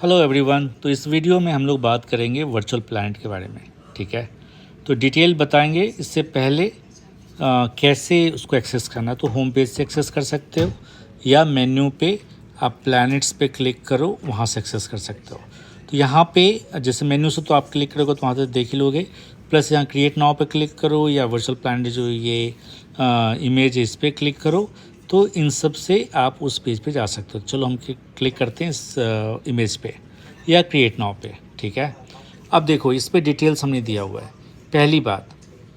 Hello everyone. तो इस video में हम लोग बात करेंगे वर्चुअल प्लैनेट के बारे में। ठीक है, तो डिटेल बताएंगे। इससे पहले कैसे उसको एक्सेस करना है, तो होम पेज से एक्सेस कर सकते हो या मेन्यू पे आप प्लैनेट्स पे क्लिक करो, वहाँ से एक्सेस कर सकते हो। तो यहाँ पे जैसे मेन्यू से तो आप क्लिक करोगे तो वहाँ से देख ही लोगे, प्लस यहाँ क्रिएट नाउ पे क्लिक करो या वर्चुअल प्लैनेट जो ये इमेज है इस पर क्लिक करो, तो इन सब से आप उस पेज पे जा सकते हो। चलो हम क्लिक करते हैं इस इमेज पे या क्रिएट नाउ पे। ठीक है, अब देखो इस पे डिटेल्स हमने दिया हुआ है। पहली बात,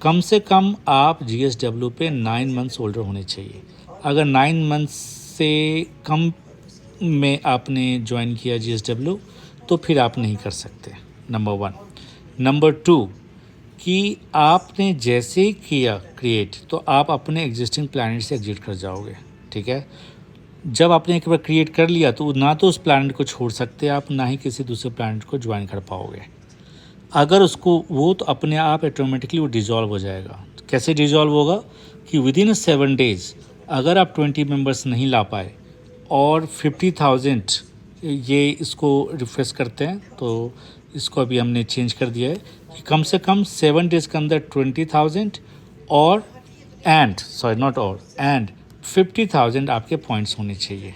कम से कम आप GSW पे 9 मंथ्स ओल्डर होने चाहिए। अगर 9 मंथ्स से कम में आपने ज्वाइन किया GSW तो फिर आप नहीं कर सकते, नंबर 1। नंबर 2 कि आपने जैसे ही किया क्रिएट तो आप अपने एग्जिस्टिंग प्लैनेट से एग्जिट कर जाओगे। ठीक है, जब आपने एक बार क्रिएट कर लिया तो ना तो उस प्लैनेट को छोड़ सकते आप, ना ही किसी दूसरे प्लैनेट को ज्वाइन कर पाओगे। अगर उसको वो तो अपने आप ऑटोमेटिकली वो डिज़ोल्व हो जाएगा। कैसे डिज़ोल्व होगा कि विदिन 7 डेज़ अगर आप 20 मेंबर्स नहीं ला पाए और 50,000, ये इसको रिफ्रेश करते हैं तो इसको अभी हमने चेंज कर दिया है कि कम से कम 7 डेज़ के अंदर 20,000 और एंड 50,000 आपके पॉइंट्स होने चाहिए।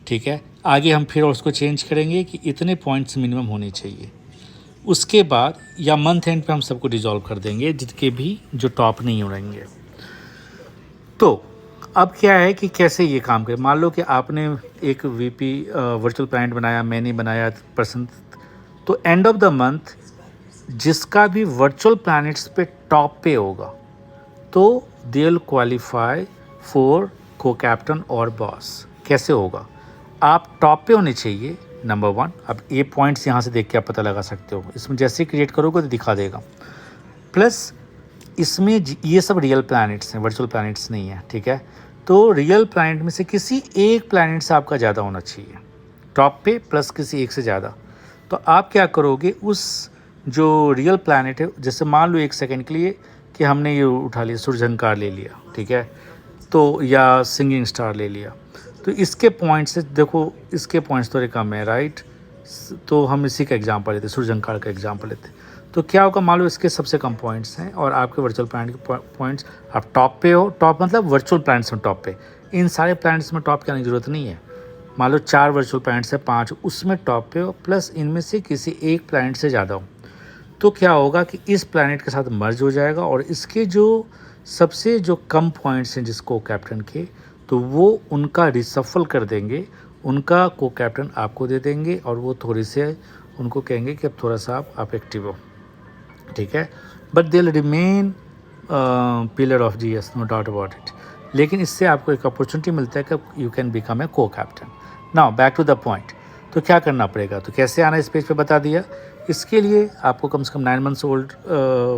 ठीक है, आगे हम फिर उसको चेंज करेंगे कि इतने पॉइंट्स मिनिमम होने चाहिए। उसके बाद या मंथ एंड पे हम सबको डिज़ोल्व कर देंगे जितने भी जो टॉप नहीं रहेंगे। तो अब क्या है कि कैसे ये काम करे। मान लो कि आपने एक VP वर्चुअल प्लैनेट बनाया, मैंने बनाया पर्सन, तो एंड ऑफ द मंथ जिसका भी वर्चुअल प्लैनेट्स पे टॉप पे होगा तो दे विल क्वालिफाई फॉर को कैप्टन और बॉस। कैसे होगा, आप टॉप पे होने चाहिए, नंबर 1। अब ये पॉइंट्स यहाँ से देख के आप पता लगा सकते हो, इसमें जैसे क्रिएट करोगे तो दिखा देगा। प्लस इसमें ये सब रियल प्लैनेट्स हैं, वर्चुअल प्लैनेट्स नहीं है। ठीक है, तो रियल प्लैनेट में से किसी एक प्लैनेट से आपका ज़्यादा होना चाहिए टॉप पे, प्लस किसी एक से ज़्यादा। तो आप क्या करोगे, उस जो रियल प्लैनेट है, जैसे मान लो 1 सेकेंड के लिए कि हमने ये उठा लिया, सूर्यझंकार ले लिया, ठीक है, तो या सिंगिंग स्टार ले लिया, तो इसके पॉइंट्स से देखो, इसके पॉइंट्स थोड़े कम है, राइट। तो हम इसी का एग्जांपल लेते, सूर्यझंकार का एग्जांपल लेते। तो क्या होगा, मान लो इसके सबसे कम पॉइंट्स हैं और आपके वर्चुअल प्लैनेट के पॉइंट्स, आप टॉप पे हो। टॉप मतलब वर्चुअल प्लैनेट्स में टॉप पे। इन सारे प्लैनेट्स में टॉप करने की ज़रूरत नहीं है। मान लो 4 वर्चुअल प्लैनेट्स है, 5 उसमें टॉप पे हो, प्लस इनमें से किसी एक प्लैनेट से ज़्यादा हो, तो क्या होगा कि इस प्लैनेट के साथ मर्ज हो जाएगा और इसके जो सबसे जो कम पॉइंट्स हैं जिसको कैप्टन के, तो वो उनका रिसफल कर देंगे, उनका को कैप्टन आपको दे देंगे और वो थोड़ी से उनको कहेंगे कि अब थोड़ा सा आप एक्टिव हो। ठीक है, but they will remain pillar of GS, no doubt about it. लेकिन इससे आपको एक अपॉर्चुनिटी मिलता है कि you can become a co captain. Now back to the point, तो क्या करना पड़ेगा, तो कैसे आना इस पेज पे बता दिया। इसके लिए आपको कम से कम 9 मंथ्स ओल्ड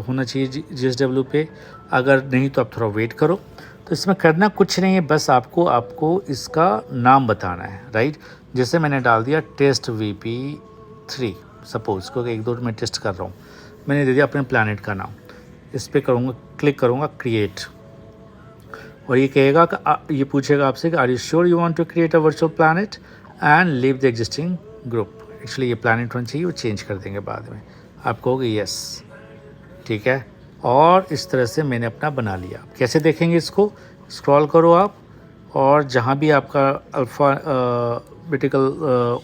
होना चाहिए GSW पे। अगर नहीं तो आप थोड़ा वेट करो। तो इसमें करना कुछ नहीं है, बस आपको इसका नाम बताना है, राइट। जैसे मैंने डाल दिया टेस्ट VP3 सपोज, क्योंकि 1-2 मैं टेस्ट कर रहा हूँ, मैंने दे दिया अपने प्लैनेट का नाम। इस पर करूँगा, क्लिक करूँगा क्रिएट, और ये कहेगा कि ये पूछेगा आपसे कि are you sure you want to create a virtual planet and leave the existing group. Actually ये प्लैनेट होना चाहिए, वो चेंज कर देंगे बाद में। आप कहोगे यस, ठीक है, और इस तरह से मैंने अपना बना लिया। कैसे देखेंगे इसको, स्क्रॉल करो आप, और जहाँ भी आपका अल्फ़ाबेटिकल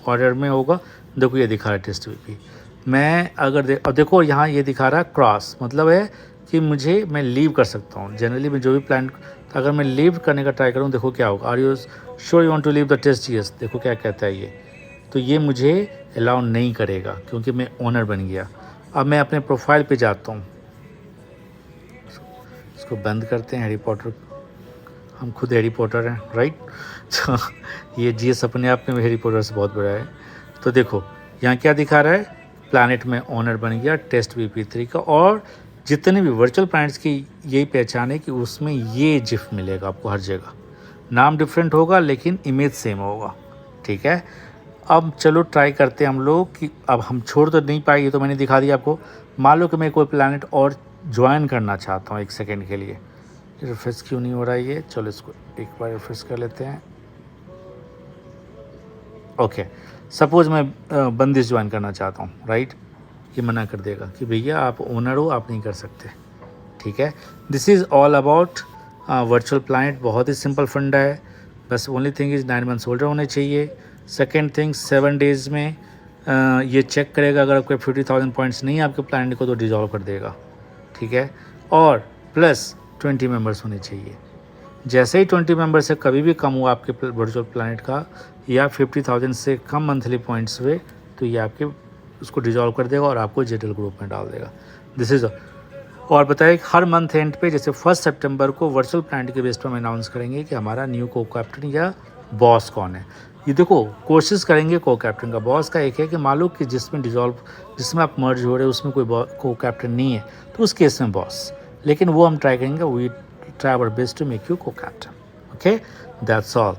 ऑर्डर में होगा, देखो ये दिखा रहा है टेस्ट VP। मैं अगर अब देखो यहाँ ये दिखा रहा है क्रॉस, मतलब है कि मैं लीव कर सकता हूँ। जनरली मैं जो भी प्लान, तो अगर मैं लीव करने का ट्राई करूँ, देखो क्या होगा, are you sure you want to leave the test GS, देखो क्या कहता है ये। तो ये मुझे अलाउ नहीं करेगा क्योंकि मैं ओनर बन गया। अब मैं अपने प्रोफाइल पे जाता हूँ, इसको बंद करते हैं। हैरी पॉटर, हम खुद हैरी पॉटर हैं, राइट। तो ये GS अपने आप में हैरी पॉटर से बहुत बड़ा है। तो देखो यहाँ क्या दिखा रहा है, प्लैनेट में ओनर बन गया टेस्ट VP3 का, और जितने भी वर्चुअल प्लैनेट्स की यही पहचान है कि उसमें ये जिफ मिलेगा आपको हर जगह। नाम डिफरेंट होगा लेकिन इमेज सेम होगा। ठीक है, अब चलो ट्राई करते हैं हम लोग कि अब हम छोड़ तो नहीं पाए, ये तो मैंने दिखा दिया आपको। मान लो कि मैं कोई प्लैनेट और ज्वाइन करना चाहता हूँ 1 सेकेंड के लिए। रिफ्रेश क्यों नहीं हो रहा है ये, चलो इसको एक बार रिफ्रेश कर लेते हैं। ओके, सपोज मैं बंदिश ज्वाइन करना चाहता हूँ, राइट, ये मना कर देगा कि भैया आप ओनर हो, आप नहीं कर सकते, ठीक है। This is all about virtual planet. बहुत ही सिंपल फंडा है, बस only thing is 9 months holder होने चाहिए। सेकेंड थिंग, 7 डेज़ में ये चेक करेगा, अगर आपके 50,000 पॉइंट्स नहीं है आपके प्लैनेट को तो डिजॉल्व कर देगा, ठीक है। और प्लस 20 मेंबर्स होने चाहिए। जैसे ही 20 मेंबर से कभी भी कम हुआ आपके वर्चुअल प्लैनेट का, या 50,000 से कम मंथली पॉइंट्स हुए, तो ये आपके उसको डिजॉल्व कर देगा और आपको जेटल ग्रुप में डाल देगा। This is. और बताइए, हर मंथ एंड पे जैसे 1 सितंबर को वर्चुअल प्लैनेट के बेस पर हम अनाउंस करेंगे कि हमारा न्यू को कैप्टन या बॉस कौन है। ये देखो, कोशिश करेंगे को कैप्टन का। बॉस का एक है कि मान लो कि जिसमें आप मर्ज हो रहे हो उसमें कोई को कैप्टन नहीं है, तो उस केस में बॉस, लेकिन वो हम ट्राई करेंगे, we try our best to make you co-captain. Okay, that's all.